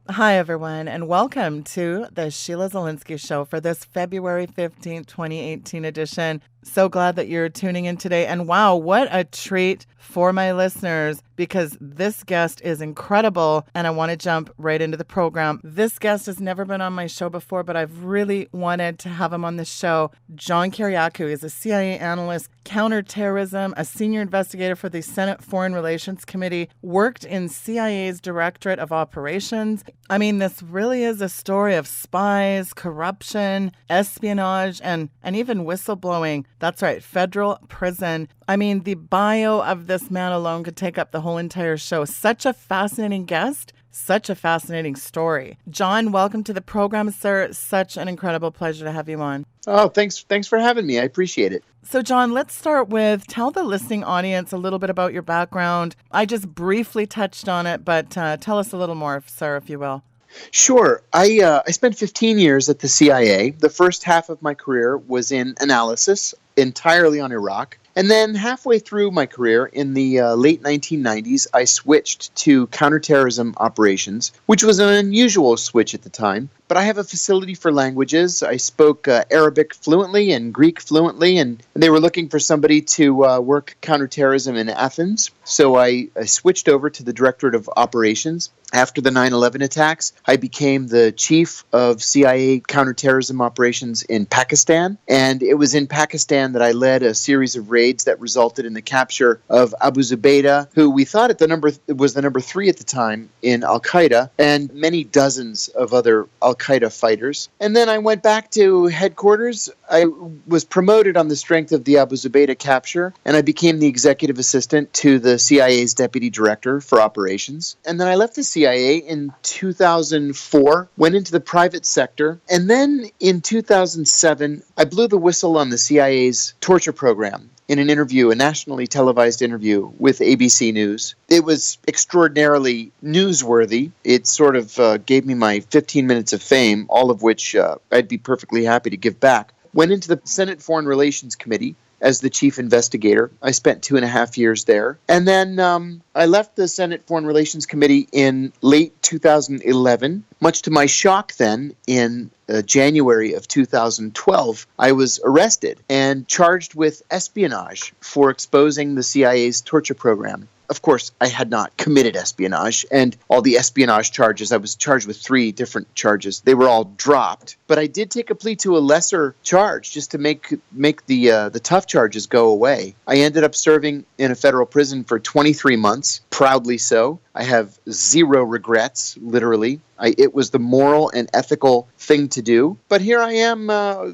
Hi, everyone, and welcome to the Sheila Zilinsky Show for this February 15th, 2018 edition. So glad that you're tuning in today. And wow, what a treat for my listeners, because this guest is incredible, and I want to jump right into the program. This guest has never been on my show before, but I've really wanted to have him on the show. John Kiriakou is a CIA analyst, counterterrorism, a senior investigator for the Senate Foreign Relations Committee, worked in CIA's Directorate of Operations. I mean, this really is a story of spies, corruption, espionage, and even whistleblowing. That's right, federal prison. I mean, the bio of this man alone could take up the whole entire show. Such a fascinating guest, such a fascinating story. John, welcome to the program, sir. Such an incredible pleasure to have you on. Oh, thanks for having me. I appreciate it. So, John, let's start with tell the listening audience a little bit about your background. I just briefly touched on it, but tell us a little more, sir, if you will. Sure. I spent 15 years at the CIA. The first half of my career was in analysis, entirely on Iraq. And then halfway through my career in the late 1990s, I switched to counterterrorism operations, which was an unusual switch at the time. But I have a facility for languages. I spoke Arabic fluently and Greek fluently, and they were looking for somebody to work counterterrorism in Athens. So I switched over to the Directorate of Operations. After the 9/11 attacks, I became the chief of CIA counterterrorism operations in Pakistan. And it was in Pakistan that I led a series of raids that resulted in the capture of Abu Zubaydah, who we thought was the number 3 at the time in Al-Qaeda, and many dozens of other Al-Qaeda fighters. And then I went back to headquarters. I was promoted on the strength of the Abu Zubaydah capture, and I became the executive assistant to the CIA's deputy director for operations. And then I left the CIA in 2004, went into the private sector, and then in 2007, I blew the whistle on the CIA's torture program in an interview, a nationally televised interview with ABC News. It was extraordinarily newsworthy. It sort of gave me my 15 minutes of fame, all of which I'd be perfectly happy to give back. Went into the Senate Foreign Relations Committee as the chief investigator. I spent 2.5 years there. And then I left the Senate Foreign Relations Committee in late 2011. Much to my shock then, in January of 2012, I was arrested and charged with espionage for exposing the CIA's torture program. Of course, I had not committed espionage, and all the espionage charges, I was charged with 3 different charges. They were all dropped. But I did take a plea to a lesser charge just to make the tough charges go away. I ended up serving in a federal prison for 23 months, proudly so. I have 0 regrets, literally. It was the moral and ethical thing to do. But here I am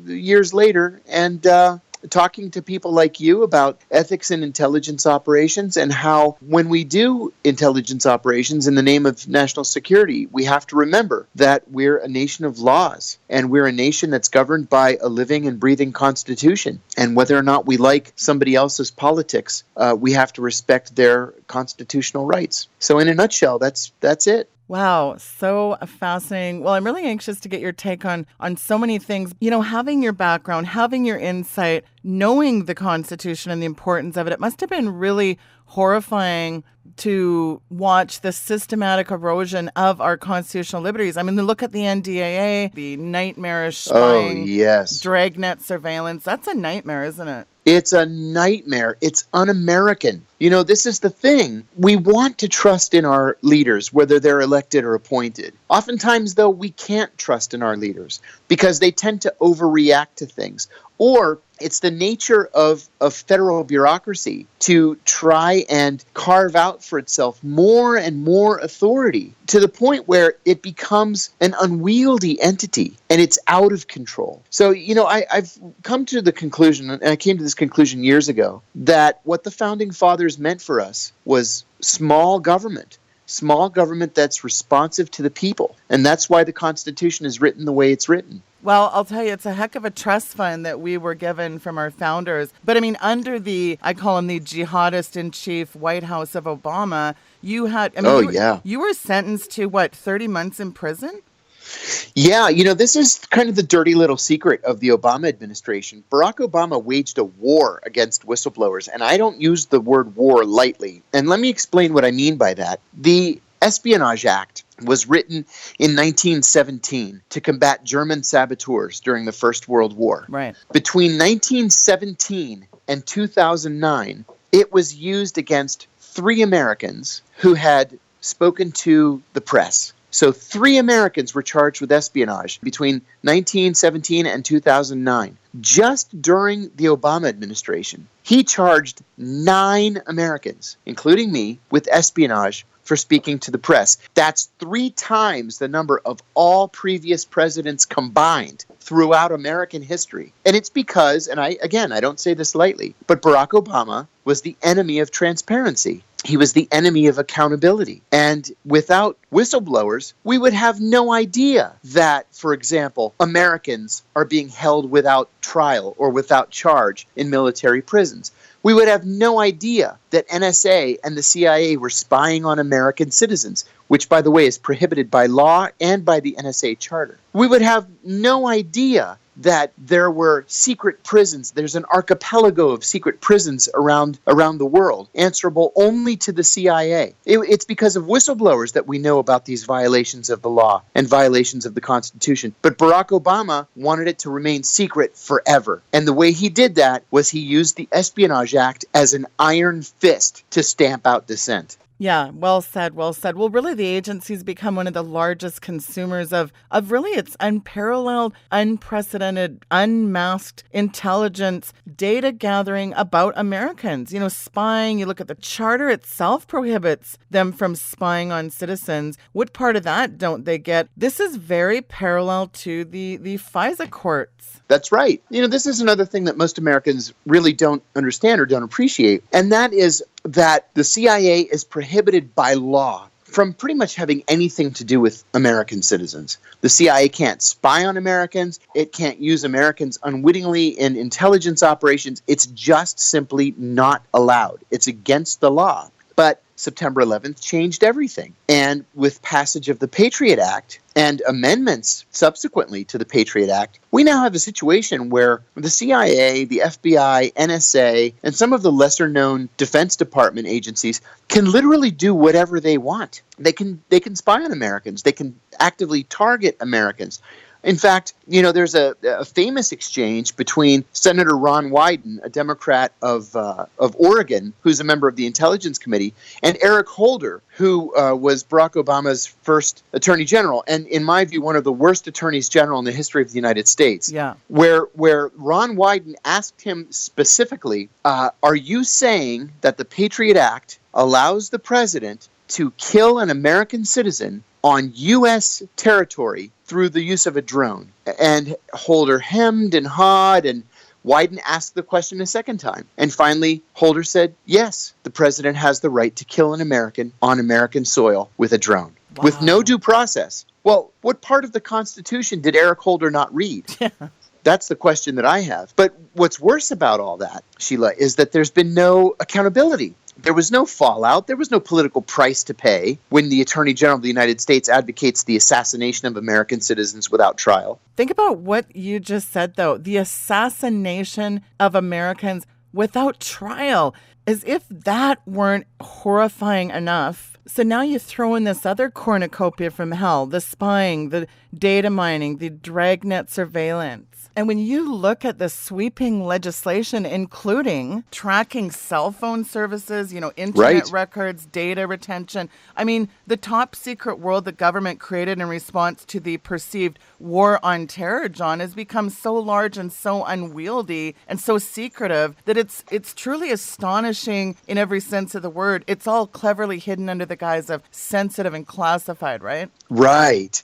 years later, and talking to people like you about ethics in intelligence operations, and how when we do intelligence operations in the name of national security, we have to remember that we're a nation of laws, and we're a nation that's governed by a living and breathing constitution. And whether or not we like somebody else's politics, we have to respect their constitutional rights. So in a nutshell, that's it. Wow, so fascinating. Well, I'm really anxious to get your take on so many things. You know, having your background, having your insight, knowing the Constitution and the importance of it, it must have been really horrifying to watch the systematic erosion of our constitutional liberties. I mean, look at the NDAA, the nightmarish spying, dragnet surveillance. That's a nightmare, isn't it? It's a nightmare. It's un-American. You know, this is the thing. We want to trust in our leaders, whether they're elected or appointed. Oftentimes, though, we can't trust in our leaders because they tend to overreact to things. Or it's the nature of federal bureaucracy to try and carve out for itself more and more authority to the point where it becomes an unwieldy entity and it's out of control. So, you know, I've come to the conclusion, and I came to this conclusion years ago, that what the founding fathers meant for us was small government that's responsive to the people. And that's why the Constitution is written the way it's written. Well, I'll tell you, it's a heck of a trust fund that we were given from our founders. But I mean, under the, I call him the jihadist-in-chief White House of Obama, you had, you were sentenced to, 30 months in prison? Yeah, you know, this is kind of the dirty little secret of the Obama administration. Barack Obama waged a war against whistleblowers, and I don't use the word war lightly. And let me explain what I mean by that. The Espionage Act was written in 1917 to combat German saboteurs during the First World War. Right. Between 1917 and 2009, it was used against 3 Americans who had spoken to the press. So 3 Americans were charged with espionage between 1917 and 2009. Just during the Obama administration, he charged 9 Americans, including me, with espionage for speaking to the press. That's 3 times the number of all previous presidents combined throughout American history. And it's because, and I don't say this lightly, but Barack Obama was the enemy of transparency. He was the enemy of accountability. And without whistleblowers, we would have no idea that, for example, Americans are being held without trial or without charge in military prisons. We would have no idea that NSA and the CIA were spying on American citizens, which, by the way, is prohibited by law and by the NSA Charter. We would have no idea that there were secret prisons. There's an archipelago of secret prisons around the world, answerable only to the CIA. It's because of whistleblowers that we know about these violations of the law and violations of the Constitution. But Barack Obama wanted it to remain secret forever. And the way he did that was he used the Espionage Act as an iron fist to stamp out dissent. Yeah, well said, well said. Well, really, the agency's become one of the largest consumers of really its unparalleled, unprecedented, unmasked intelligence data gathering about Americans. You know, spying, you look at the charter itself prohibits them from spying on citizens. What part of that don't they get? This is very parallel to the FISA courts. That's right. You know, this is another thing that most Americans really don't understand or don't appreciate, and that is that the CIA is prohibited by law from pretty much having anything to do with American citizens. The CIA can't spy on Americans. It can't use Americans unwittingly in intelligence operations. It's just simply not allowed. It's against the law. But September 11th changed everything. And with passage of the Patriot Act and amendments subsequently to the Patriot Act, we now have a situation where the CIA, the FBI, NSA, and some of the lesser-known Defense Department agencies can literally do whatever they want. They can spy on Americans. They can actively target Americans. In fact, you know, there's a famous exchange between Senator Ron Wyden, a Democrat of Oregon, who's a member of the Intelligence Committee, and Eric Holder, who was Barack Obama's first Attorney General, and in my view, one of the worst Attorneys General in the history of the United States. Yeah. Where Ron Wyden asked him specifically, are you saying that the Patriot Act allows the president to kill an American citizen on U.S. territory through the use of a drone? And Holder hemmed and hawed, and Wyden asked the question a second time. And finally, Holder said, yes, the president has the right to kill an American on American soil with a drone, with no due process. Well, what part of the Constitution did Eric Holder not read? Yeah. That's the question that I have. But what's worse about all that, Sheila, is that there's been no accountability. There was no fallout. There was no political price to pay when the Attorney General of the United States advocates the assassination of American citizens without trial. Think about what you just said, though. The assassination of Americans without trial. As if that weren't horrifying enough. So now you throw in this other cornucopia from hell, the spying, the data mining, the dragnet surveillance. And when you look at the sweeping legislation, including tracking cell phone services, you know, internet records, data retention, I mean, the top secret world the government created in response to the perceived war on terror, John, has become so large and so unwieldy and so secretive that it's truly astonishing in every sense of the word. It's all cleverly hidden under the guise of sensitive and classified, right? Right.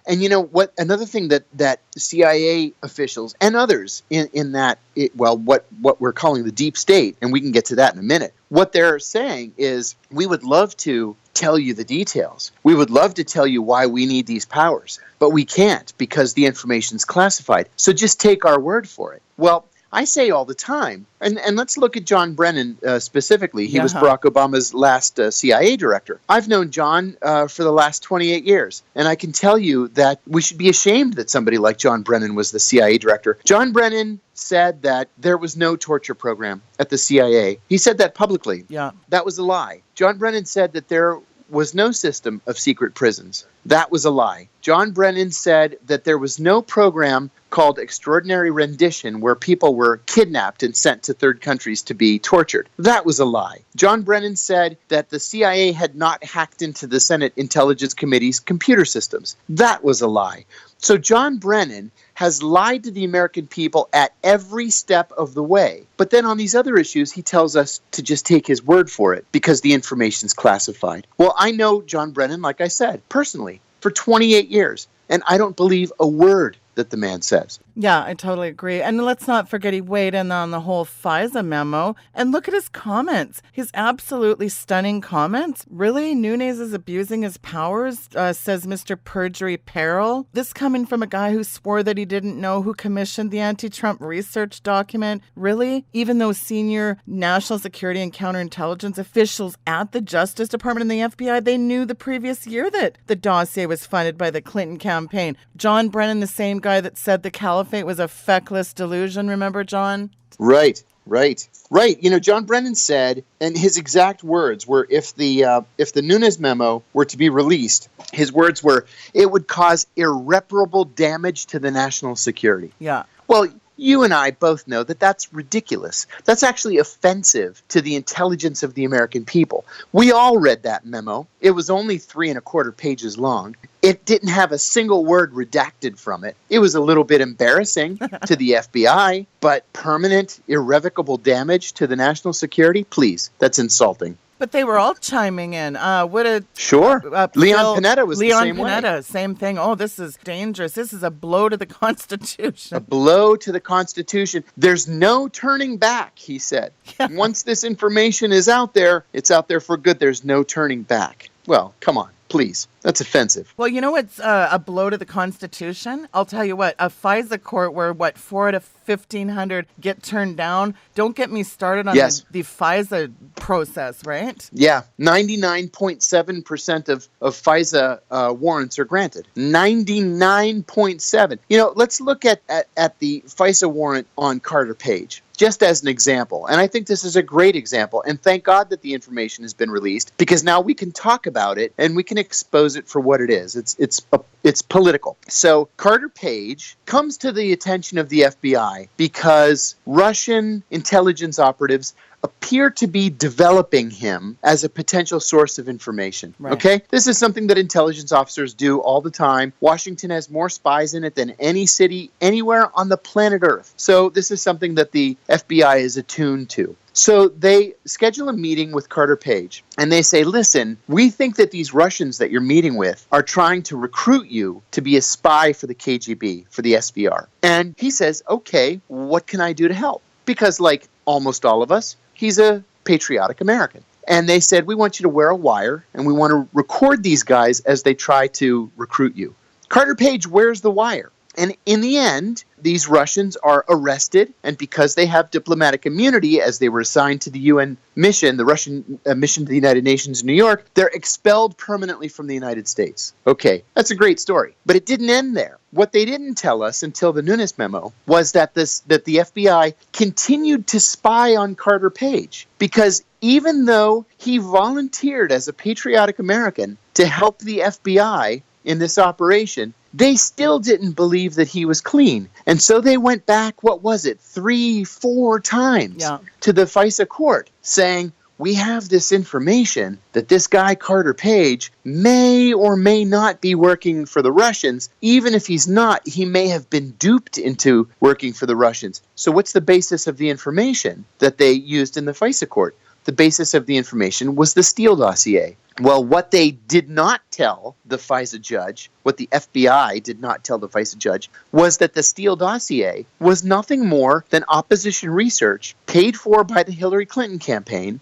And you know what? Another thing that CIA officials and others in that, what we're calling the deep state, and we can get to that in a minute, what they're saying is, we would love to tell you the details. We would love to tell you why we need these powers, but we can't because the information's classified. So just take our word for it. Well, I say all the time, and let's look at John Brennan specifically. He was Barack Obama's last CIA director. I've known John for the last 28 years, and I can tell you that we should be ashamed that somebody like John Brennan was the CIA director. John Brennan said that there was no torture program at the CIA. He said that publicly. Yeah. That was a lie. John Brennan said that there was no system of secret prisons. That was a lie. John Brennan said that there was no program called extraordinary rendition where people were kidnapped and sent to third countries to be tortured. That was a lie. John Brennan said that the CIA had not hacked into the Senate Intelligence Committee's computer systems. That was a lie. So John Brennan has lied to the American people at every step of the way. But then on these other issues, he tells us to just take his word for it because the information's classified. Well, I know John Brennan, like I said, personally, for 28 years, and I don't believe a word that the man says. Yeah, I totally agree. And let's not forget he weighed in on the whole FISA memo. And look at his comments. His absolutely stunning comments. Really? Nunes is abusing his powers, says Mr. Perjury Peril. This coming from a guy who swore that he didn't know who commissioned the anti-Trump research document. Really? Even though senior national security and counterintelligence officials at the Justice Department and the FBI, they knew the previous year that the dossier was funded by the Clinton campaign. John Brennan, the same guy that said the caliphate was a feckless delusion. Remember, John? Right. You know, John Brennan said, and his exact words were, if the Nunes memo were to be released, his words were, it would cause irreparable damage to the national security. Yeah. Well, you and I both know that that's ridiculous. That's actually offensive to the intelligence of the American people. We all read that memo. It was only 3¼ pages long. It didn't have a single word redacted from it. It was a little bit embarrassing to the FBI, but permanent, irrevocable damage to the national security? Please, that's insulting. But they were all chiming in. Sure. Leon Panetta was the same way. Leon Panetta, same thing. Oh, this is dangerous. This is a blow to the Constitution. A blow to the Constitution. There's no turning back, he said. Yeah. Once this information is out there, it's out there for good. There's no turning back. Well, come on. Please. That's offensive. Well, you know what's a blow to the Constitution? I'll tell you what, a FISA court where, 4 to 1,500 get turned down. Don't get me started on the FISA process, right? Yeah. 99.7% of FISA warrants are granted. 99.7. You know, let's look at the FISA warrant on Carter Page, just as an example. And I think this is a great example. And thank God that the information has been released, because now we can talk about it and we can expose it for what it is. It's political. So Carter Page comes to the attention of the FBI because Russian intelligence operatives appear to be developing him as a potential source of information. Right. Okay? This is something that intelligence officers do all the time. Washington has more spies in it than any city anywhere on the planet Earth. So this is something that the FBI is attuned to. So they schedule a meeting with Carter Page, and they say, listen, we think that these Russians that you're meeting with are trying to recruit you to be a spy for the KGB, for the SVR. And he says, okay, what can I do to help? Because like almost all of us, he's a patriotic American. And they said, we want you to wear a wire, and we want to record these guys as they try to recruit you. Carter Page wears the wire. And in the end, these Russians are arrested, and because they have diplomatic immunity, as they were assigned to the UN mission, the Russian mission to the United Nations in New York, they're expelled permanently from the United States. Okay, that's a great story. But it didn't end there. What they didn't tell us until the Nunes memo was that the FBI continued to spy on Carter Page, because even though he volunteered as a patriotic American to help the FBI in this operation, they still didn't believe that he was clean. And so they went back, 3-4 times to the FISA court saying, we have this information that this guy Carter Page may or may not be working for the Russians. Even if he's not, he may have been duped into working for the Russians. So what's the basis of the information that they used in the FISA court? The basis of the information was the Steele dossier. Well, what they did not tell the FISA judge, what the FBI did not tell the FISA judge, was that the Steele dossier was nothing more than opposition research paid for by the Hillary Clinton campaign,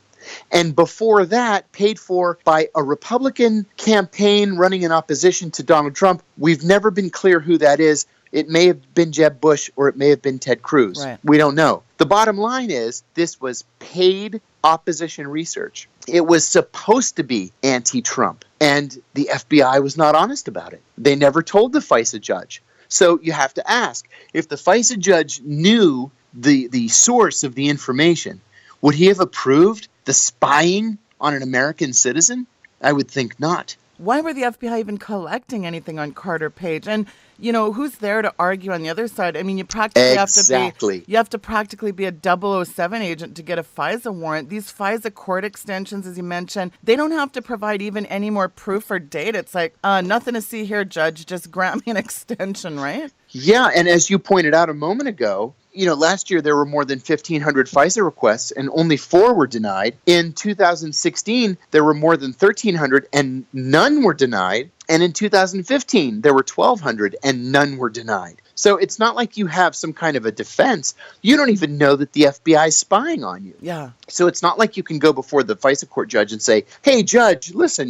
and before that, paid for by a Republican campaign running in opposition to Donald Trump. We've never been clear who that is. It may have been Jeb Bush or it may have been Ted Cruz. Right. We don't know. The bottom line is this was paid opposition research. It was supposed to be anti-Trump, and the FBI was not honest about it. They never told the FISA judge. So you have to ask, if the FISA judge knew the source of the information, would he have approved the spying on an American citizen? I would think not. Why were the FBI even collecting anything on Carter Page? And, who's there to argue on the other side? I mean, you practically have to practically be a 007 agent to get a FISA warrant. These FISA court extensions, as you mentioned, they don't have to provide even any more proof or data. It's like, nothing to see here, Judge. Just grant me an extension, right? Yeah, and as you pointed out a moment ago, last year there were more than 1,500 FISA requests and only 4 were denied. In 2016, there were more than 1,300 and none were denied. And in 2015, there were 1,200 and none were denied. So it's not like you have some kind of a defense. You don't even know that the FBI is spying on you. Yeah. So it's not like you can go before the FISA court judge and say, "Hey, judge, listen,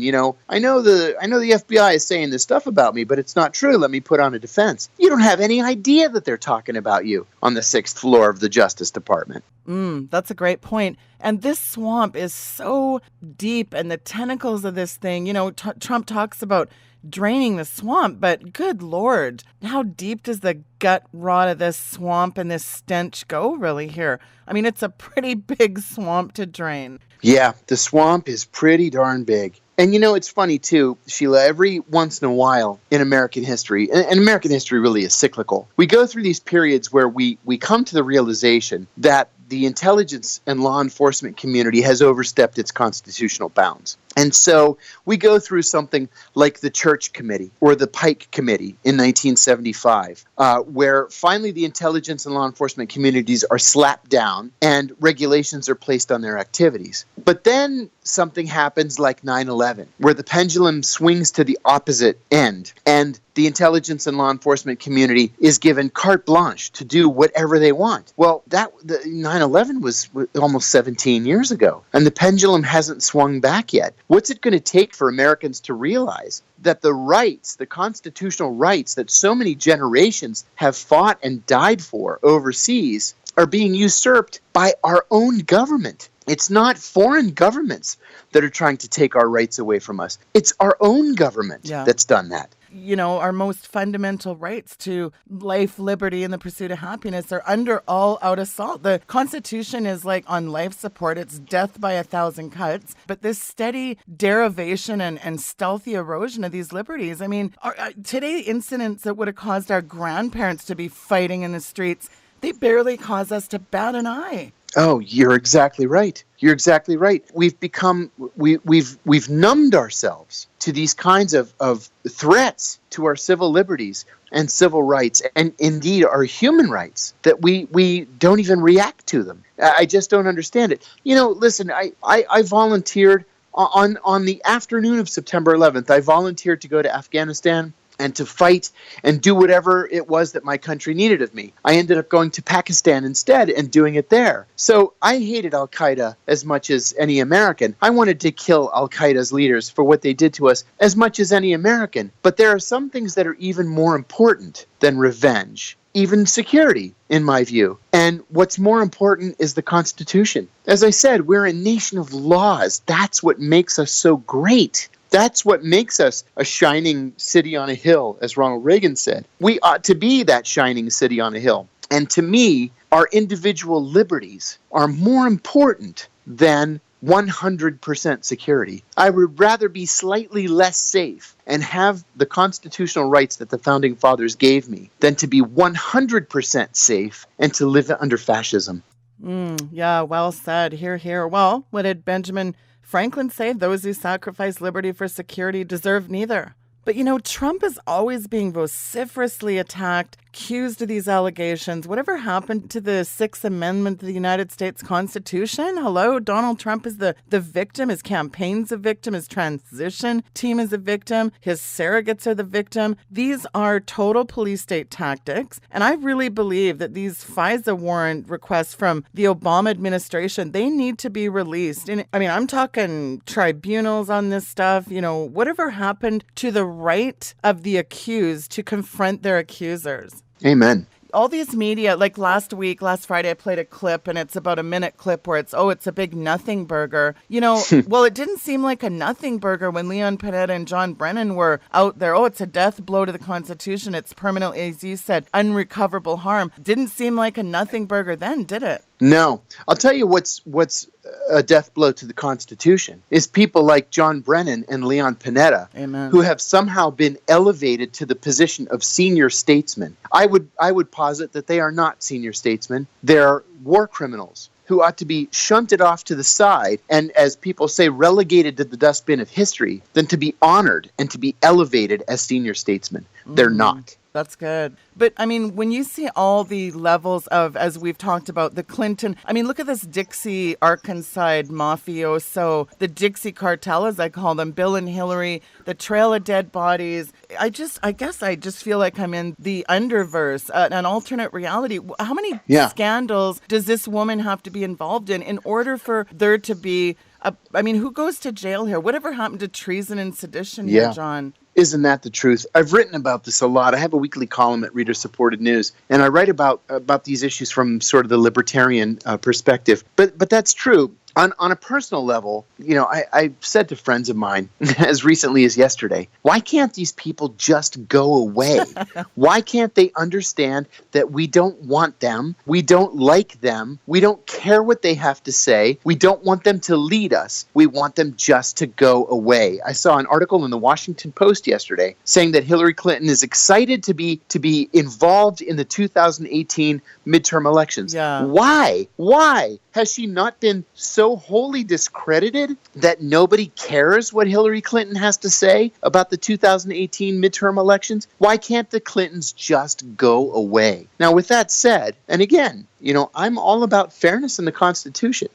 I know the FBI is saying this stuff about me, but it's not true. Let me put on a defense." You don't have any idea that they're talking about you on the 6th floor of the Justice Department. That's a great point. And this swamp is so deep, and the tentacles of this thing, Trump talks about draining the swamp, but good Lord, how deep does the gut rot of this swamp and this stench go really here? I mean, it's a pretty big swamp to drain. Yeah, the swamp is pretty darn big. And it's funny too, Sheila, every once in a while in American history, and American history really is cyclical, we go through these periods where we come to the realization that the intelligence and law enforcement community has overstepped its constitutional bounds. And so we go through something like the Church Committee or the Pike Committee in 1975, where finally the intelligence and law enforcement communities are slapped down and regulations are placed on their activities. But then something happens like 9/11, where the pendulum swings to the opposite end, and the intelligence and law enforcement community is given carte blanche to do whatever they want. Well, 9/11 was almost 17 years ago, and the pendulum hasn't swung back yet. What's it going to take for Americans to realize that the rights, the constitutional rights that so many generations have fought and died for overseas are being usurped by our own government? It's not foreign governments that are trying to take our rights away from us. It's our own government that's done that. Our most fundamental rights to life, liberty, and the pursuit of happiness are under all out assault. The Constitution is like on life support. It's death by 1,000 cuts. But this steady derivation and stealthy erosion of these liberties, I mean, today incidents that would have caused our grandparents to be fighting in the streets, they barely cause us to bat an eye. Oh, you're exactly right. You're exactly right. We've numbed ourselves to these kinds of threats to our civil liberties and civil rights, and indeed our human rights, that we don't even react to them. I just don't understand it. Listen, I volunteered on the afternoon of September 11th. I volunteered to go to Afghanistan and to fight and do whatever it was that my country needed of me. I ended up going to Pakistan instead and doing it there. So I hated Al-Qaeda as much as any American. I wanted to kill Al-Qaeda's leaders for what they did to us as much as any American. But there are some things that are even more important than revenge, even security, in my view. And what's more important is the Constitution. As I said, we're a nation of laws. That's what makes us so great. That's what makes us a shining city on a hill, as Ronald Reagan said. We ought to be that shining city on a hill. And to me, our individual liberties are more important than 100% security. I would rather be slightly less safe and have the constitutional rights that the Founding Fathers gave me than to be 100% safe and to live under fascism. Yeah, well said. Hear, hear. Well, what did Benjamin Franklin say? Those who sacrifice liberty for security deserve neither. But Trump is always being vociferously attacked, accused of these allegations. Whatever happened to the Sixth Amendment to the United States Constitution? Hello, Donald Trump is the victim. His campaign's a victim. His transition team is a victim. His surrogates are the victim. These are total police state tactics. And I really believe that these FISA warrant requests from the Obama administration, they need to be released. And I'm talking tribunals on this stuff. Whatever happened to the right of the accused to confront their accusers? Amen. All these media, like last Friday, I played a clip, and it's about a minute clip where it's a big nothing burger. Well, it didn't seem like a nothing burger when Leon Panetta and John Brennan were out there. It's a death blow to the Constitution. It's permanent, as you said, unrecoverable harm. Didn't seem like a nothing burger then, did it? No. I'll tell you what's a death blow to the Constitution is people like John Brennan and Leon Panetta, Amen. who have somehow been elevated to the position of senior statesmen. I would posit that they are not senior statesmen. They're war criminals who ought to be shunted off to the side and, as people say, relegated to the dustbin of history than to be honored and to be elevated as senior statesmen. They're not. That's good. But, I mean, when you see all the levels of, as we've talked about, the Clinton, I mean, look at this Dixie Arkansas mafioso, the Dixie cartel, as I call them, Bill and Hillary, the trail of dead bodies. I guess I just feel like I'm in the underverse, an alternate reality. How many scandals does this woman have to be involved in order for there to be, who goes to jail here? Whatever happened to treason and sedition here, John? Isn't that the truth? I've written about this a lot. I have a weekly column at Reader Supported News, and I write about these issues from sort of the libertarian perspective. But that's true. On a personal level, I said to friends of mine as recently as yesterday, why can't these people just go away? Why can't they understand that we don't want them? We don't like them. We don't care what they have to say. We don't want them to lead us. We want them just to go away. I saw an article in the Washington Post yesterday saying that Hillary Clinton is excited to be involved in the 2018 midterm elections. Yeah. Why? Why? Has she not been so wholly discredited that nobody cares what Hillary Clinton has to say about the 2018 midterm elections? Why can't the Clintons just go away? Now, with that said, and again, I'm all about fairness in the Constitution.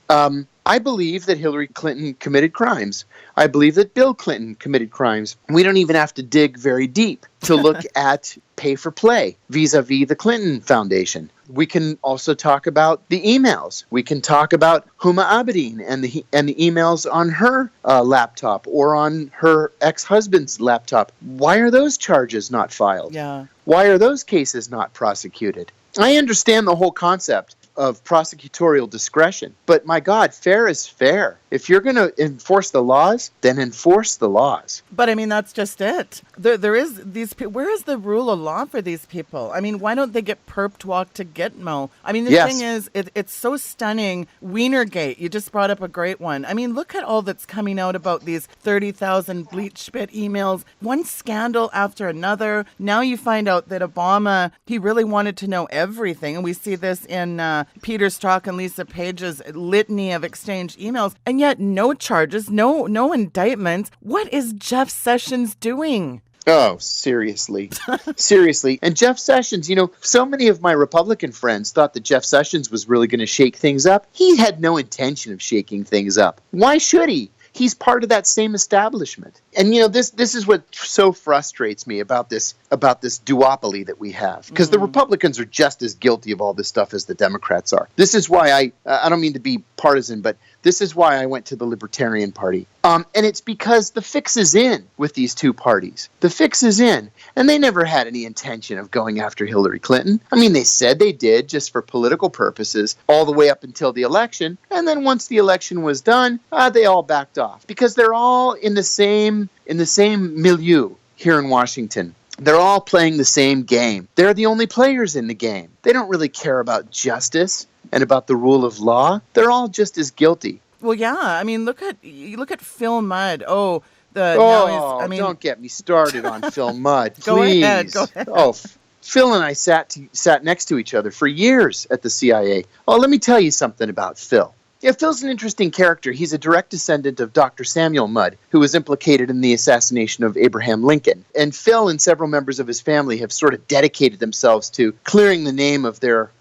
I believe that Hillary Clinton committed crimes. I believe that Bill Clinton committed crimes. We don't even have to dig very deep to look at pay for play vis-a-vis the Clinton Foundation. We can also talk about the emails. We can talk about Huma Abedin and the emails on her laptop or on her ex-husband's laptop. Why are those charges not filed? Yeah. Why are those cases not prosecuted? I understand the whole concept of prosecutorial discretion, but my God, fair is fair. If you're going to enforce the laws, then enforce the laws. But that's just it. There is these. Where is the rule of law for these people? Why don't they get perp walk to Gitmo? The thing is, it's so stunning. Wienergate, you just brought up a great one. Look at all that's coming out about these 30,000 bleach spit emails, one scandal after another. Now you find out that Obama, he really wanted to know everything, and we see this in Peter Strzok and Lisa Page's litany of exchanged emails, and yet no charges, no indictments. What is Jeff Sessions doing? Oh, seriously. Seriously. And Jeff Sessions, so many of my Republican friends thought that Jeff Sessions was really going to shake things up. He had no intention of shaking things up. Why should he? He's part of that same establishment. And, this is what so frustrates me about this duopoly that we have. Because the Republicans are just as guilty of all this stuff as the Democrats are. This is why I don't mean to be partisan, but this is why I went to the Libertarian Party. And it's because the fix is in with these two parties. The fix is in. And they never had any intention of going after Hillary Clinton. They said they did just for political purposes all the way up until the election. And then once the election was done, they all backed off. Because they're all in the same milieu here in Washington. They're all playing the same game. They're the only players in the game. They don't really care about justice and about the rule of law. They're all just as guilty. Well, yeah. Look at Phil Mudd. Don't get me started on Phil Mudd, please. Go ahead. Oh, Phil and I sat next to each other for years at the CIA. Oh, let me tell you something about Phil. Yeah, Phil's an interesting character. He's a direct descendant of Dr. Samuel Mudd, who was implicated in the assassination of Abraham Lincoln. And Phil and several members of his family have sort of dedicated themselves to clearing the name of their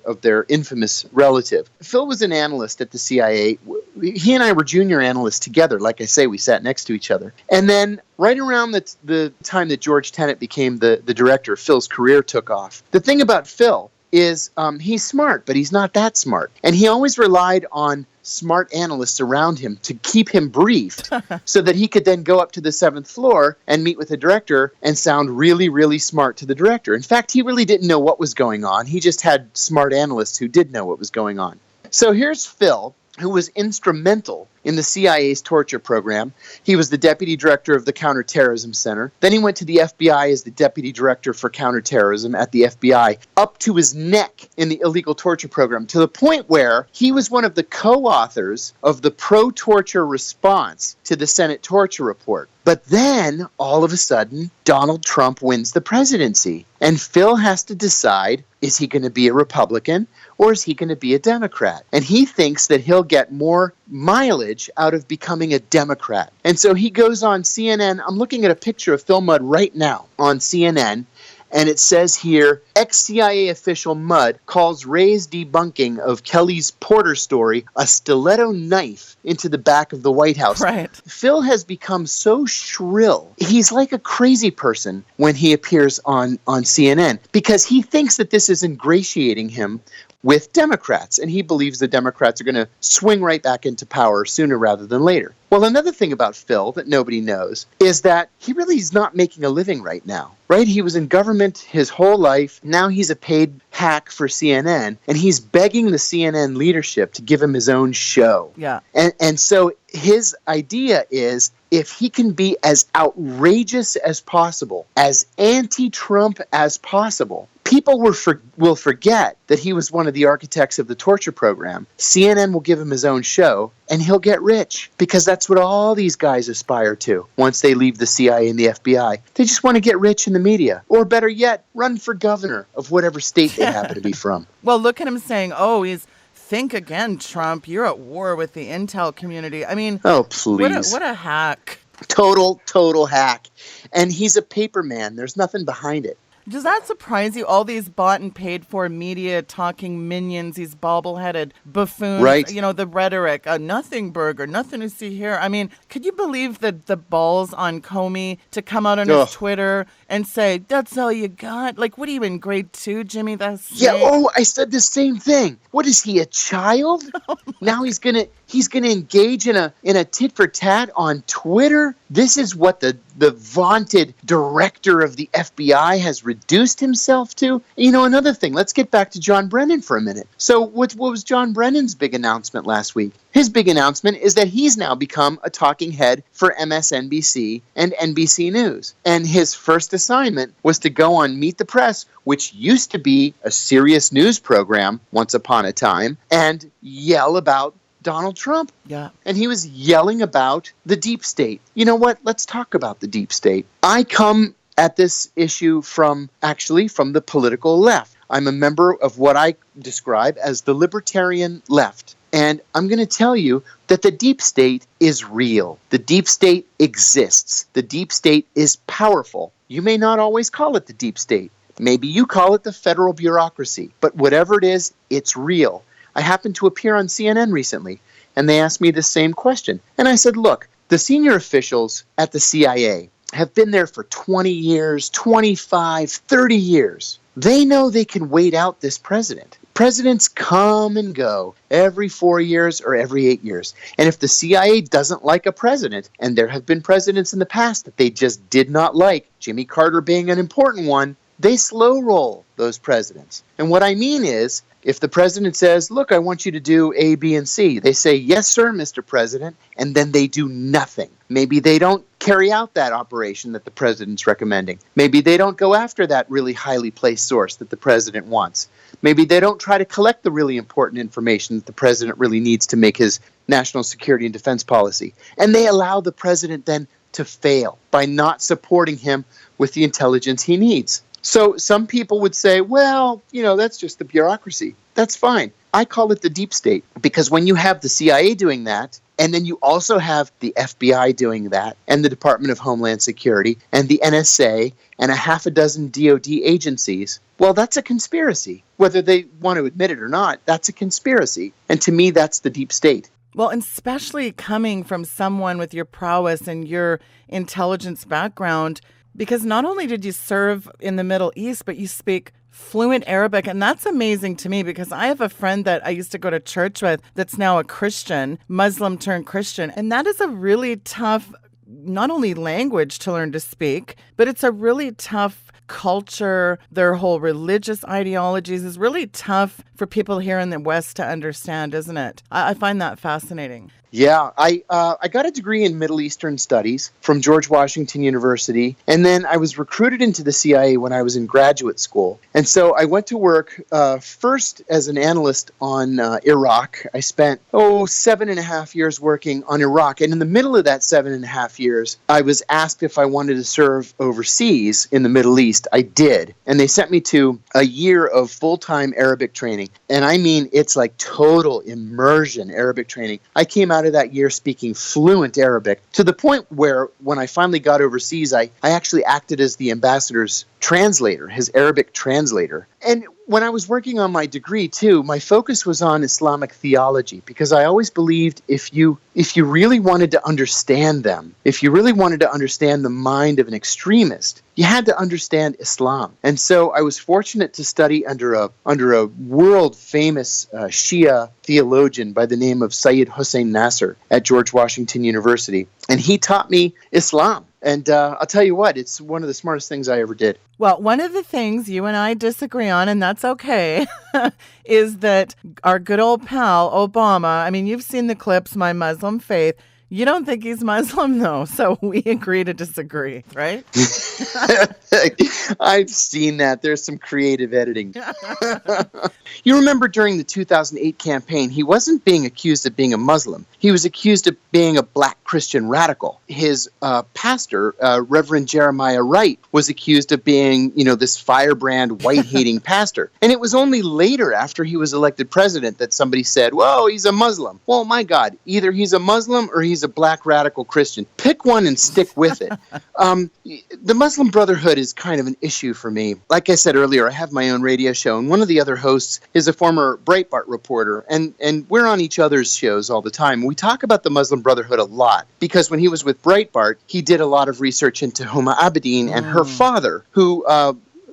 infamous relative. Phil was an analyst at the CIA. He and I were junior analysts together. Like I say, we sat next to each other. And then right around the time that George Tenet became the director, Phil's career took off. The thing about Phil is he's smart, but he's not that smart. And he always relied on smart analysts around him to keep him briefed so that he could then go up to the 7th floor and meet with the director and sound really, really smart to the director. In fact, he really didn't know what was going on. He just had smart analysts who did know what was going on. So here's Phil, who was instrumental in the CIA's torture program. He was the deputy director of the Counterterrorism Center. Then he went to the FBI as the deputy director for counterterrorism at the FBI, up to his neck in the illegal torture program, to the point where he was one of the co-authors of the pro-torture response to the Senate torture report. But then, all of a sudden, Donald Trump wins the presidency. And Phil has to decide, is he going to be a Republican or is he going to be a Democrat? And he thinks that he'll get more mileage out of becoming a Democrat. And so he goes on CNN. I'm looking at a picture of Phil Mudd right now on CNN. And it says here, ex-CIA official Mudd calls Wray's debunking of Kelly's Porter story a stiletto knife into the back of the White House. Right. Phil has become so shrill. He's like a crazy person when he appears on CNN because he thinks that this is ingratiating him with Democrats, and he believes the Democrats are going to swing right back into power sooner rather than later. Well, another thing about Phil that nobody knows is that he really is not making a living right now, right? He was in government his whole life. Now he's a paid hack for CNN, and he's begging the CNN leadership to give him his own show. Yeah. And so his idea is, if he can be as outrageous as possible, as anti-Trump as possible, people will forget that he was one of the architects of the torture program. CNN will give him his own show, and he'll get rich, because that's what all these guys aspire to once they leave the CIA and the FBI. They just want to get rich in the media, or better yet, run for governor of whatever state they happen to be from. Well, look at him saying, think again, Trump. You're at war with the intel community. I mean, oh, please. What a hack. Total hack. And he's a paper man. There's nothing behind it. Does that surprise you? All these bought and paid for media talking minions, these bobble-headed buffoons, right. The rhetoric, nothing burger, nothing to see here. I mean, could you believe that the balls on Comey to come out on his Twitter and say, that's all you got? Like, what are you in grade 2, Jimmy? I said the same thing. What is he, a child? Now he's gonna engage in a tit for tat on Twitter. This is what the vaunted director of the FBI has reduced himself to. Another thing, let's get back to John Brennan for a minute. So what was John Brennan's big announcement last week? His big announcement is that he's now become a talking head for MSNBC and NBC News. And his first assignment was to go on Meet the Press, which used to be a serious news program once upon a time, and yell about Donald Trump. Yeah. And he was yelling about the deep state. You know what? Let's talk about the deep state. I come at this issue from the political left. I'm a member of what I describe as the libertarian left. And I'm going to tell you that the deep state is real. The deep state exists. The deep state is powerful. You may not always call it the deep state. Maybe you call it the federal bureaucracy. But whatever it is, it's real. I happened to appear on CNN recently, and they asked me the same question. And I said, look, the senior officials at the CIA have been there for 20 years, 25, 30 years. They know they can wait out this president. Presidents come and go every 4 years or every 8 years. And if the CIA doesn't like a president, and there have been presidents in the past that they just did not like, Jimmy Carter being an important one, they slow roll those presidents. And what I mean is, if the president says, look, I want you to do A, B, and C, they say, yes, sir, Mr. President, and then they do nothing. Maybe they don't carry out that operation that the president's recommending. Maybe they don't go after that really highly placed source that the president wants. Maybe they don't try to collect the really important information that the president really needs to make his national security and defense policy. And they allow the president then to fail by not supporting him with the intelligence he needs. So some people would say, well, that's just the bureaucracy. That's fine. I call it the deep state, because when you have the CIA doing that, and then you also have the FBI doing that, and the Department of Homeland Security, and the NSA, and a half a dozen DOD agencies, well, that's a conspiracy. Whether they want to admit it or not, that's a conspiracy. And to me, that's the deep state. Well, and especially coming from someone with your prowess and your intelligence background, because not only did you serve in the Middle East, but you speak fluent Arabic. And that's amazing to me, because I have a friend that I used to go to church with that's now a Christian, Muslim turned Christian. And that is a really tough, not only language to learn to speak, but it's a really tough culture, their whole religious ideologies is really tough for people here in the West to understand, isn't it? I find that fascinating. Yeah, I got a degree in Middle Eastern Studies from George Washington University, and then I was recruited into the CIA when I was in graduate school. And so I went to work first as an analyst on Iraq. I spent, 7.5 years working on Iraq. And in the middle of that 7.5 years, I was asked if I wanted to serve overseas in the Middle East. I did. And they sent me to a year of full-time Arabic training. And I mean, it's like total immersion Arabic training. I came out of that year speaking fluent Arabic to the point where when I finally got overseas, I actually acted as the ambassador's translator, his Arabic translator. And when I was working on my degree too, my focus was on Islamic theology because I always believed if you really wanted to understand them, if you really wanted to understand the mind of an extremist, you had to understand Islam. And so I was fortunate to study under a world famous Shia theologian by the name of Sayyid Hussein Nasser at George Washington University. And he taught me Islam. And I'll tell you what, it's one of the smartest things I ever did. Well, one of the things you and I disagree on, and that's okay, is that our good old pal, Obama, I mean, you've seen the clips, My Muslim Faith. You don't think he's Muslim, though, so we agree to disagree, right? I've seen that. There's some creative editing. You remember during the 2008 campaign, he wasn't being accused of being a Muslim. He was accused of being a black Christian radical. His pastor, Reverend Jeremiah Wright, was accused of being, this firebrand, white-hating pastor. And it was only later, after he was elected president, that somebody said, whoa, he's a Muslim. Well, my God, either he's a Muslim or he's a black radical Christian. Pick one and stick with it. The Muslim Brotherhood is kind of an issue for me. Like I said earlier, I have my own radio show, and one of the other hosts is a former Breitbart reporter, and we're on each other's shows all the time. We talk about the Muslim Brotherhood a lot because when he was with Breitbart, he did a lot of research into Huma Abedin and her father, who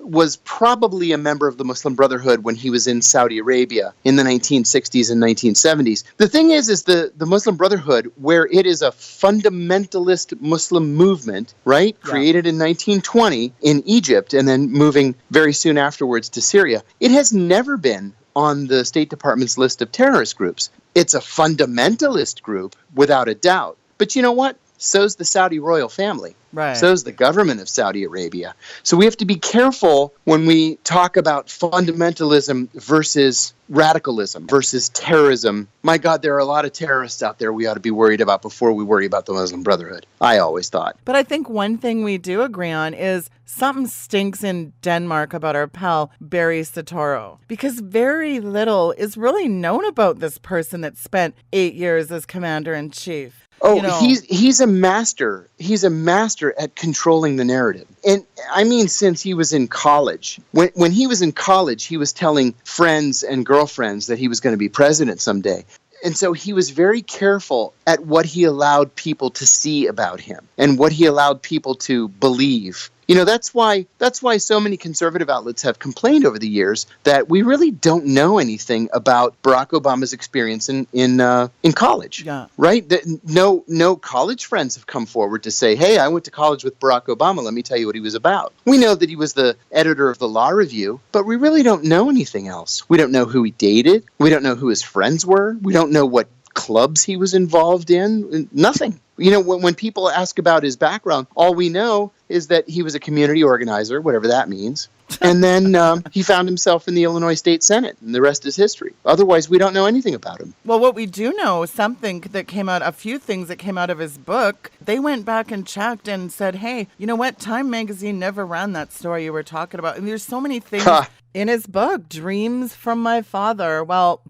was probably a member of the Muslim Brotherhood when he was in Saudi Arabia in the 1960s and 1970s. The thing is the Muslim Brotherhood, where it is a fundamentalist Muslim movement, right, created in 1920 in Egypt and then moving very soon afterwards to Syria, it has never been on the State Department's list of terrorist groups. It's a fundamentalist group, without a doubt. But you know what? So's the Saudi royal family. Right. So's the government of Saudi Arabia. So we have to be careful when we talk about fundamentalism versus radicalism versus terrorism. My God, there are a lot of terrorists out there we ought to be worried about before we worry about the Muslim Brotherhood. I always thought. But I think one thing we do agree on is something stinks in Denmark about our pal Barry Soetoro, because very little is really known about this person that spent 8 years as commander-in-chief. Oh, he's a master. He's a master at controlling the narrative. And I mean, since he was in college. When he was in college, he was telling friends and girlfriends that he was going to be president someday. And so he was very careful at what he allowed people to see about him and what he allowed people to believe. That's why so many conservative outlets have complained over the years that we really don't know anything about Barack Obama's experience in college. Yeah. Right? No college friends have come forward to say, hey, I went to college with Barack Obama. Let me tell you what he was about. We know that he was the editor of the Law Review, but we really don't know anything else. We don't know who he dated. We don't know who his friends were. We don't know what clubs he was involved in. Nothing. When people ask about his background, all we know is that he was a community organizer, whatever that means. And then he found himself in the Illinois State Senate, and the rest is history. Otherwise, we don't know anything about him. Well, what we do know, a few things that came out of his book, they went back and checked and said, hey, you know what? Time magazine never ran that story you were talking about. And there's so many things in his book, Dreams from My Father. Well,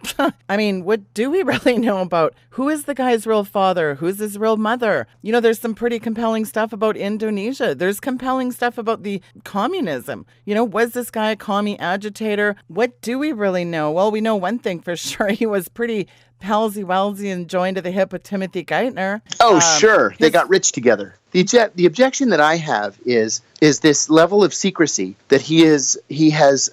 I mean, what do we really know about who is the guy's real father? Who's his real mother? There's some pretty compelling stuff about Indonesia. There's compelling stuff about the communism. Was this guy a commie agitator? What do we really know? Well, we know one thing for sure. He was pretty palsy-walsy and joined to the hip with Timothy Geithner. Oh, sure. They got rich together. The objection that I have is this level of secrecy that he has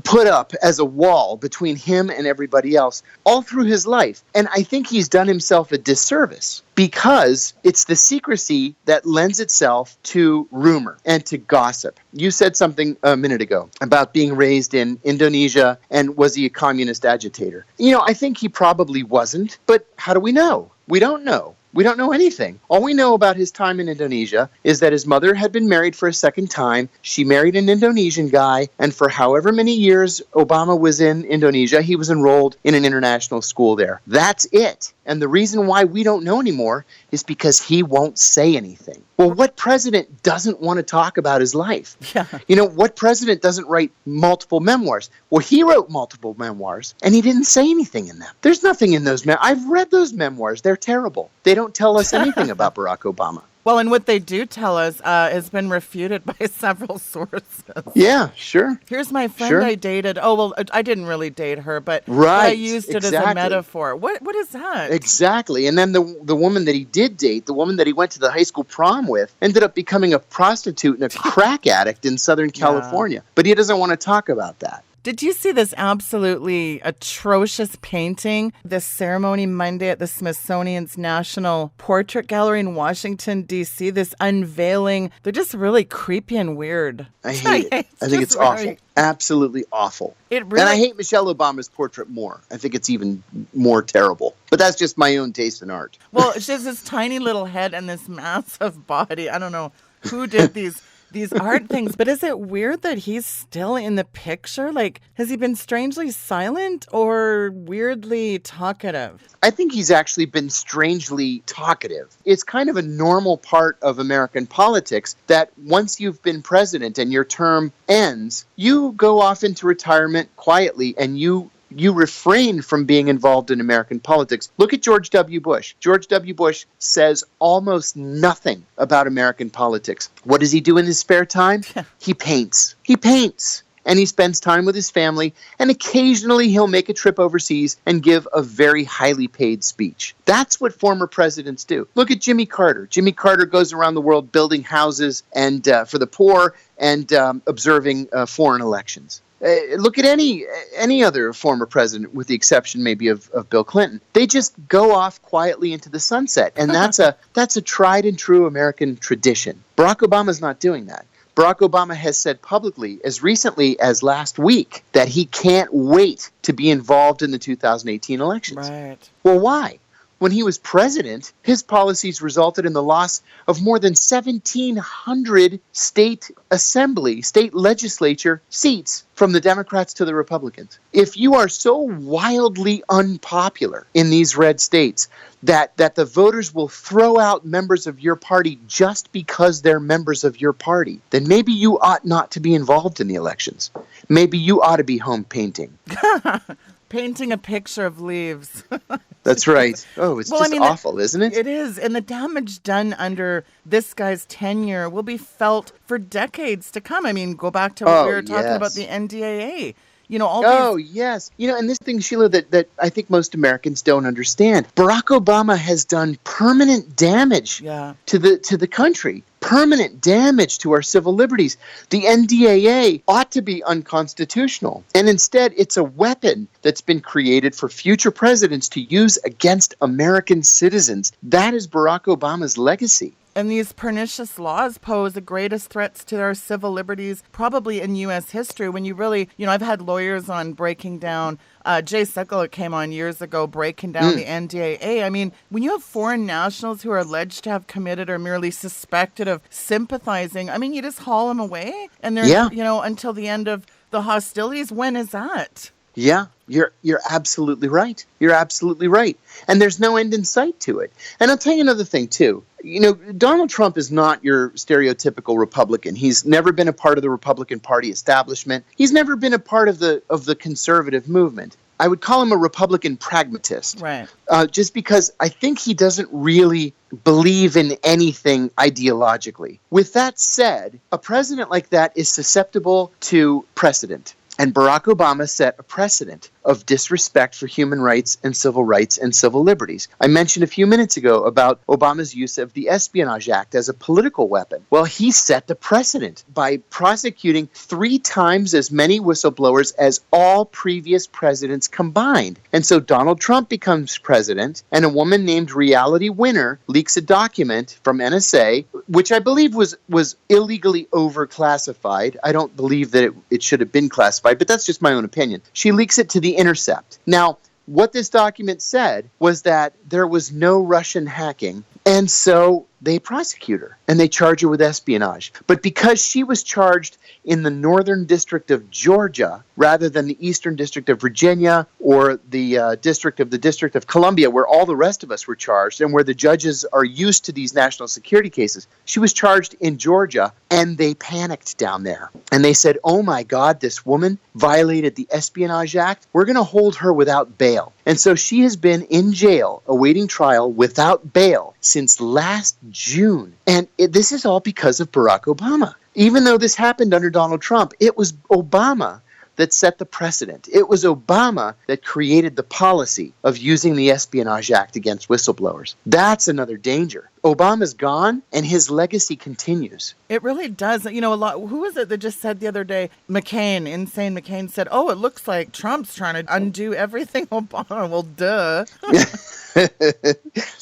put up as a wall between him and everybody else all through his life. And I think he's done himself a disservice because it's the secrecy that lends itself to rumor and to gossip. You said something a minute ago about being raised in Indonesia, and was he a communist agitator? I think he probably wasn't, but how do we know? We don't know. We don't know anything. All we know about his time in Indonesia is that his mother had been married for a second time. She married an Indonesian guy, and for however many years Obama was in Indonesia, he was enrolled in an international school there. That's it. And the reason why we don't know anymore is because he won't say anything. Well, what president doesn't want to talk about his life? Yeah. What president doesn't write multiple memoirs? Well, he wrote multiple memoirs, and he didn't say anything in them. There's nothing in those memoirs. I've read those memoirs. They're terrible. They don't tell us anything about Barack Obama. Well, and what they do tell us has been refuted by several sources. Yeah, sure. Here's my friend Sure. I dated. Oh, well, I didn't really date her, but Right, I used it as a exactly. metaphor. What is that? Exactly. And then the woman that he did date, the woman that he went to the high school prom with, ended up becoming a prostitute and a crack addict in Southern California. But he doesn't want to talk about that. Did you see this absolutely atrocious painting, this ceremony Monday at the Smithsonian's National Portrait Gallery in Washington, D.C., this unveiling? They're just really creepy and weird. I hate it. I think it's awful. Absolutely awful. It really... And I hate Michelle Obama's portrait more. I think it's even more terrible. But that's just my own taste in art. Well, she has this tiny little head and this massive body. I don't know who did these art things, but is it weird that he's still in the picture? Like, has he been strangely silent or weirdly talkative? I think he's actually been strangely talkative. It's kind of a normal part of American politics that once you've been president and your term ends, you go off into retirement quietly and you refrain from being involved in American politics. Look at George W. Bush. George W. Bush says almost nothing about American politics. What does he do in his spare time? He paints. He paints. And he spends time with his family, and occasionally he'll make a trip overseas and give a very highly paid speech. That's what former presidents do. Look at Jimmy Carter. Jimmy Carter goes around the world building houses and for the poor and observing foreign elections. Look at any other former president, with the exception maybe of Bill Clinton. They just go off quietly into the sunset, and that's a tried and true American tradition. Barack Obama's not doing that. Barack Obama has said publicly, as recently as last week, that he can't wait to be involved in the 2018 elections. Right. Well, why? When he was president, his policies resulted in the loss of more than 1,700 state legislature seats from the Democrats to the Republicans. If you are so wildly unpopular in these red states that the voters will throw out members of your party just because they're members of your party, then maybe you ought not to be involved in the elections. Maybe you ought to be home painting. Painting a picture of leaves. That's right. Oh, it's awful, isn't it? It is. And the damage done under this guy's tenure will be felt for decades to come. I mean, go back to what we were talking about, the NDAA. Yes. And this thing, Sheila, that I think most Americans don't understand. Barack Obama has done permanent damage to the country. Permanent damage to our civil liberties. The NDAA ought to be unconstitutional. And instead, it's a weapon that's been created for future presidents to use against American citizens. That is Barack Obama's legacy. And these pernicious laws pose the greatest threats to our civil liberties, probably in U.S. history. When you really, I've had lawyers on breaking down, Jay Sekulow came on years ago breaking down the NDAA. I mean, when you have foreign nationals who are alleged to have committed or merely suspected of sympathizing, I mean, you just haul them away and they're, until the end of the hostilities. When is that? Yeah, you're absolutely right. You're absolutely right. And there's no end in sight to it. And I'll tell you another thing, too. Donald Trump is not your stereotypical Republican. He's never been a part of the Republican Party establishment. He's never been a part of the conservative movement. I would call him a Republican pragmatist. Right. Just because I think he doesn't really believe in anything ideologically. With that said, a president like that is susceptible to precedent. And Barack Obama set a precedent of disrespect for human rights and civil liberties. I mentioned a few minutes ago about Obama's use of the Espionage Act as a political weapon. Well, he set the precedent by prosecuting 3 times as many whistleblowers as all previous presidents combined. And so Donald Trump becomes president, and a woman named Reality Winner leaks a document from NSA, which I believe was illegally overclassified. I don't believe that it should have been classified, but that's just my own opinion. She leaks it to The Intercept. Now, what this document said was that there was no Russian hacking, and so they prosecute her and they charge her with espionage. But because she was charged in the Northern District of Georgia rather than the Eastern District of Virginia or the District of Columbia, where all the rest of us were charged and where the judges are used to these national security cases, she was charged in Georgia, and they panicked down there. And they said, oh my God, this woman violated the Espionage Act. We're going to hold her without bail. And so she has been in jail awaiting trial without bail since last June. And this is all because of Barack Obama. Even though this happened under Donald Trump, it was Obama that set the precedent. It was Obama that created the policy of using the Espionage Act against whistleblowers. That's another danger. Obama's gone, and his legacy continues. It really does. You know, a lot. Who was it that just said the other day? Insane McCain said, "Oh, it looks like Trump's trying to undo everything Obama." Well, duh.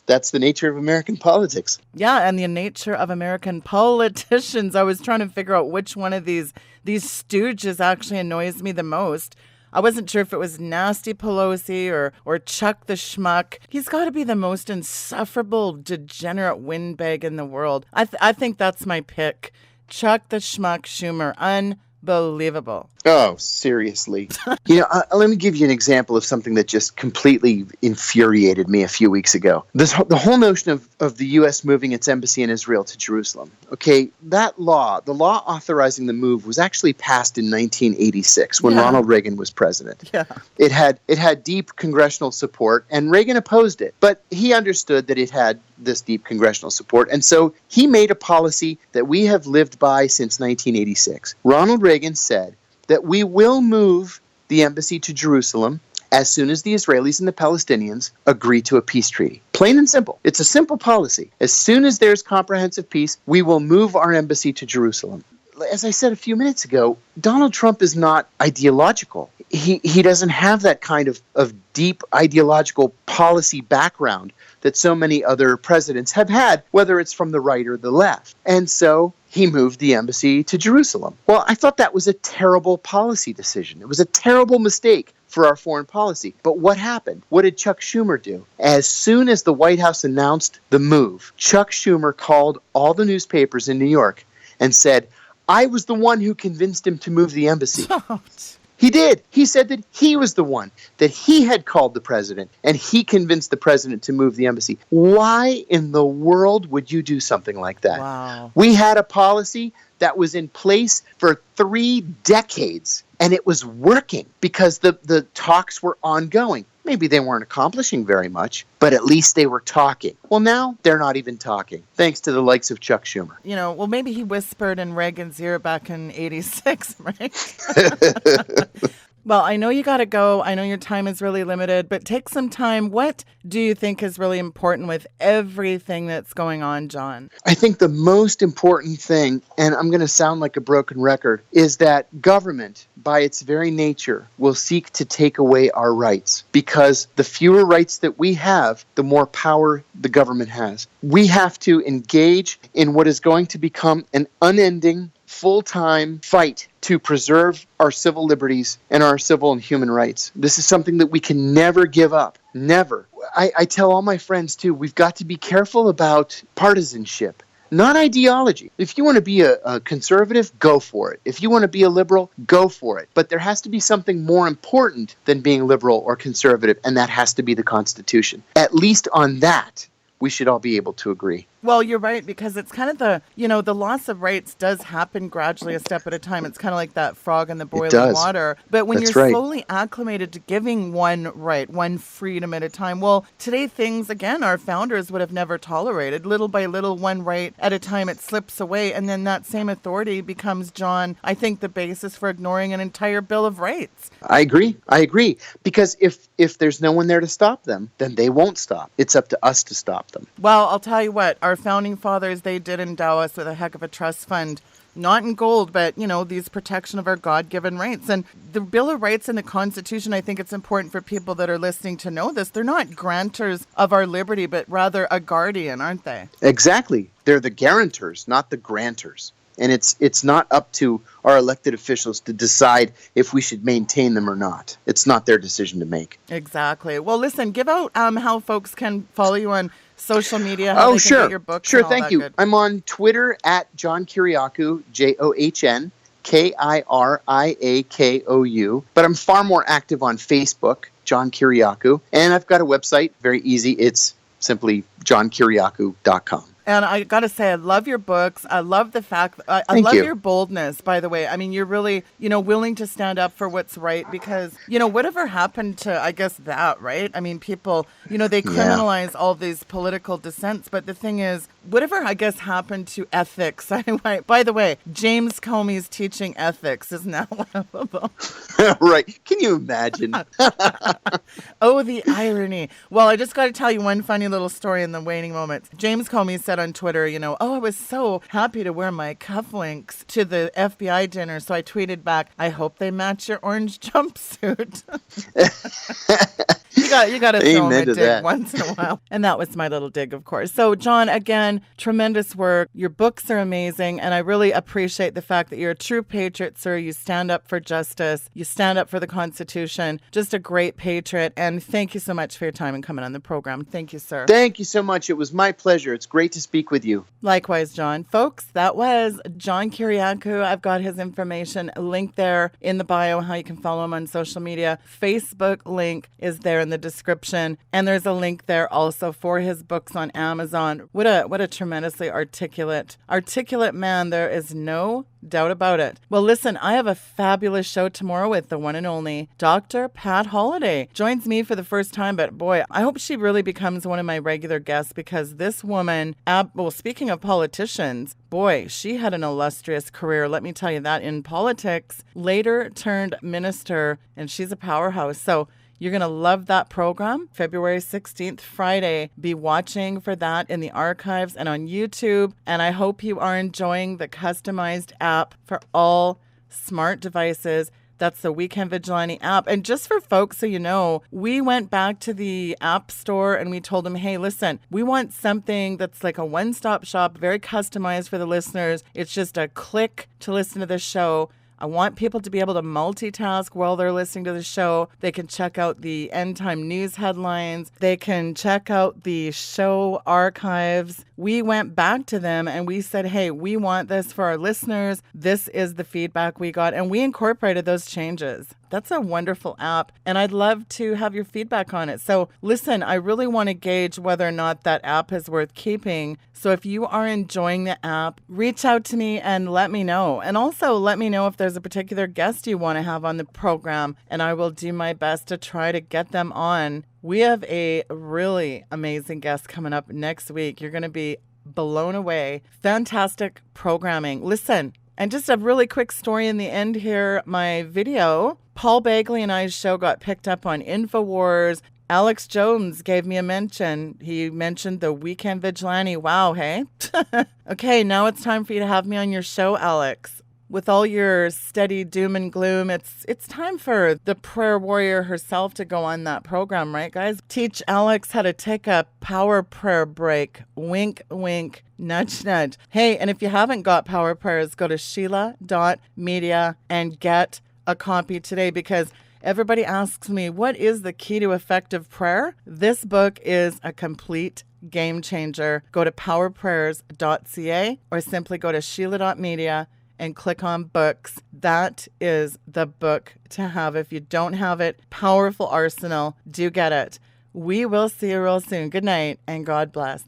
That's the nature of American politics. Yeah, and the nature of American politicians. I was trying to figure out which one of these stooges actually annoys me the most. I wasn't sure if it was Nasty Pelosi or Chuck the Schmuck. He's got to be the most insufferable, degenerate windbag in the world. I think that's my pick. Chuck the Schmuck Schumer. Unbelievable. Oh, seriously. Let me give you an example of something that just completely infuriated me a few weeks ago. The whole notion of the U.S. moving its embassy in Israel to Jerusalem. Okay, the law authorizing the move was actually passed in 1986 when Ronald Reagan was president. Yeah. It had deep congressional support, and Reagan opposed it. But he understood that it had this deep congressional support, and so he made a policy that we have lived by since 1986. Ronald Reagan said that we will move the embassy to Jerusalem as soon as the Israelis and the Palestinians agree to a peace treaty. Plain and simple. It's a simple policy. As soon as there's comprehensive peace, we will move our embassy to Jerusalem. As I said a few minutes ago, Donald Trump is not ideological. He doesn't have that kind of deep ideological policy background that so many other presidents have had, whether it's from the right or the left. And so he moved the embassy to Jerusalem. Well, I thought that was a terrible policy decision. It was a terrible mistake for our foreign policy. But what happened? What did Chuck Schumer do? As soon as the White House announced the move, Chuck Schumer called all the newspapers in New York and said, I was the one who convinced him to move the embassy. He did. He said that he was the one, that he had called the president, and he convinced the president to move the embassy. Why in the world would you do something like that? Wow. We had a policy that was in place for 3 decades, and it was working because the talks were ongoing. Maybe they weren't accomplishing very much, but at least they were talking. Well, now they're not even talking, thanks to the likes of Chuck Schumer. Maybe he whispered in Reagan's ear back in 86, right? Well, I know you got to go. I know your time is really limited, but take some time. What do you think is really important with everything that's going on, John? I think the most important thing, and I'm going to sound like a broken record, is that government, by its very nature, will seek to take away our rights, because the fewer rights that we have, the more power the government has. We have to engage in what is going to become an unending, full-time fight to preserve our civil liberties and our civil and human rights. This is something that we can never give up. Never. I tell all my friends, too, we've got to be careful about partisanship, not ideology. If you want to be a conservative, go for it. If you want to be a liberal, go for it. But there has to be something more important than being liberal or conservative, and that has to be the Constitution. At least on that, we should all be able to agree. Well, you're right, because it's kind of the loss of rights does happen gradually, a step at a time. It's kind of like that frog in the It boiling does. water. But when you're That's right. slowly acclimated to giving one right, one freedom at a time, well, today things, again, our founders would have never tolerated. Little by little, one right at a time, it slips away. And then that same authority becomes, John, I think, the basis for ignoring an entire Bill of Rights. I agree. Because if there's no one there to stop them, then they won't stop. It's up to us to stop them. Well, I'll tell you what, our founding fathers, they did endow us with a heck of a trust fund, not in gold, but, these protection of our God-given rights. And the Bill of Rights and the Constitution, I think it's important for people that are listening to know this. They're not grantors of our liberty, but rather a guardian, aren't they? Exactly. They're the guarantors, not the grantors. And it's not up to our elected officials to decide if we should maintain them or not. It's not their decision to make. Exactly. Well, listen, give out how folks can follow you on social media. How they sure. Can get your books Sure, and all thank that you. Good. I'm on Twitter at John Kiriakou, John Kiriakou. But I'm far more active on Facebook, John Kiriakou. And I've got a website, very easy. It's simply johnkiriakou.com. And I got to say, I love your books. I love the fact, I love your boldness, by the way. I mean, you're really, willing to stand up for what's right because, whatever happened to, I guess, that, right? I mean, people, they criminalize all these political dissents. But the thing is, whatever, I guess, happened to ethics. Anyway, by the way, James Comey's teaching ethics is now laughable. Right. Can you imagine? Oh, the irony. Well, I just got to tell you one funny little story in the waning moments. James Comey said on Twitter, I was so happy to wear my cufflinks to the FBI dinner. So I tweeted back, I hope they match your orange jumpsuit. You got to throw him a dig once in a while. And that was my little dig, of course. So, John, again, tremendous work. Your books are amazing. And I really appreciate the fact that you're a true patriot, sir. You stand up for justice. You stand up for the Constitution. Just a great patriot. And thank you so much for your time and coming on the program. Thank you, sir. Thank you so much. It was my pleasure. It's great to speak with you. Likewise, John. Folks, that was John Kiriakou. I've got his information linked there in the bio, how you can follow him on social media. Facebook link is there in the description. And there's a link there also for his books on Amazon. What a tremendously articulate man. There is no doubt about it. Well, listen, I have a fabulous show tomorrow with the one and only Dr. Pat Holliday. Joins me for the first time, but boy, I hope she really becomes one of my regular guests because this woman, speaking of politicians, boy, she had an illustrious career. Let me tell you that in politics, later turned minister, and she's a powerhouse. So you're going to love that program. February 16th, Friday. Be watching for that in the archives and on YouTube. And I hope you are enjoying the customized app for all smart devices. That's the Weekend Vigilante app. And just for folks so you know, we went back to the App Store and we told them, hey, listen, we want something that's like a one-stop shop, very customized for the listeners. It's just a click to listen to the show. I want people to be able to multitask while they're listening to the show. They can check out the end time news headlines. They can check out the show archives. We went back to them and we said, hey, we want this for our listeners. This is the feedback we got. And we incorporated those changes. That's a wonderful app, and I'd love to have your feedback on it. So listen, I really want to gauge whether or not that app is worth keeping. So if you are enjoying the app, reach out to me and let me know. And also let me know if there's a particular guest you want to have on the program, and I will do my best to try to get them on. We have a really amazing guest coming up next week. You're going to be blown away. Fantastic programming. Listen, and just a really quick story in the end here, my video, Paul Bagley and I's show got picked up on InfoWars. Alex Jones gave me a mention. He mentioned the Weekend Vigilante. Wow, hey? Okay, now it's time for you to have me on your show, Alex. With all your steady doom and gloom, it's time for the prayer warrior herself to go on that program, right, guys? Teach Alex how to take a power prayer break. Wink, wink, nudge, nudge. Hey, and if you haven't got power prayers, go to Sheila.media and get a copy today because everybody asks me, what is the key to effective prayer? This book is a complete game changer. Go to powerprayers.ca or simply go to Sheila.media and click on books. That is the book to have. If you don't have it, powerful arsenal. Do get it. We will see you real soon. Good night and God bless.